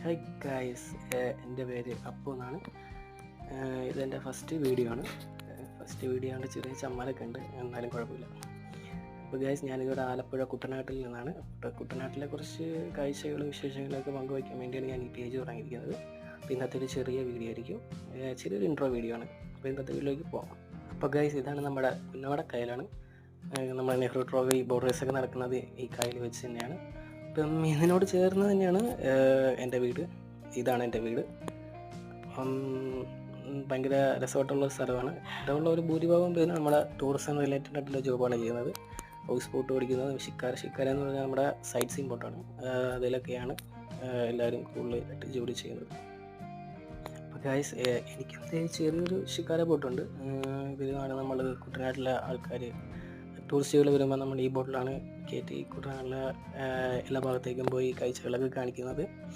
Hi guys, എൻ്റെ പേര് അപ്പു എന്നാണ്. ഇതെൻ്റെ ഫസ്റ്റ് വീഡിയോ ആണ്. ആണ്, ചെറിയ ചമ്മലൊക്കെ ഉണ്ട്, എന്നാലും കുഴപ്പമില്ല. അപ്പോൾ ഗായ്സ്, ഞാനിവിടെ ആലപ്പുഴ കുട്ടനാട്ടിൽ നിന്നാണ്. കുട്ടനാട്ടിലെ കുറച്ച് കാഴ്ചകളും വിശേഷങ്ങളൊക്കെ പങ്കുവയ്ക്കാൻ വേണ്ടിയാണ് ഞാൻ ഈ പേജ് തുടങ്ങിയിരിക്കുന്നത്. അപ്പോൾ ഇന്നത്തെ ഒരു ചെറിയ വീഡിയോ ആയിരിക്കും, ചെറിയൊരു ഇൻട്രോ വീഡിയോ ആണ്. അപ്പോൾ ഇന്നത്തെ വീഡിയോയിലേക്ക് പോകാം. അപ്പോൾ ഗായ്സ്, ഇതാണ് നമ്മുടെ പുന്നമട കായലാണ്. നമ്മുടെ നെഹ്റു ട്രോഫി ബോർഡേഴ്സൊക്കെ നടക്കുന്നത് ഈ കായൽ വെച്ച് തന്നെയാണ്. ഇപ്പം ഇതിനോട് ചേർന്ന് തന്നെയാണ് എൻ്റെ വീട്. ഇതാണ് എൻ്റെ വീട്. അപ്പം ഭയങ്കര രസമായിട്ടുള്ള സ്ഥലമാണ്. ഇവിടെ ഉള്ള ഒരു ഭൂരിഭാഗം പേര് നമ്മുടെ ടൂറിസം റിലേറ്റഡ് ആയിട്ടുള്ള ജോബാണ് ചെയ്യുന്നത്. ഹൗസ് ബോട്ട് ഓടിക്കുന്നത്, ഷിക്കാര എന്ന് പറഞ്ഞാൽ നമ്മുടെ സൈറ്റ് സീൻ ബോട്ടാണ്. അതിലൊക്കെയാണ് എല്ലാവരും കൂടുതലായിട്ട് ജോലി ചെയ്യുന്നത്. അപ്പോൾ ഗൈസ്, എനിക്ക് ചെറിയൊരു ഷിക്കാര ബോട്ടുണ്ട്. ഇതിലാണ് നമ്മൾ കുട്ടനാട്ടിലെ ആൾക്കാർ, ടൂറിസ്റ്റുകൾ വരുമ്പോൾ നമ്മൾ ഈ ബോട്ടിലാണ് കയറ്റി കുട്ടനാട്ടിലെ എല്ലാ ഭാഗത്തേക്കും പോയി കാഴ്ചകളൊക്കെ കാണിക്കുന്നത്.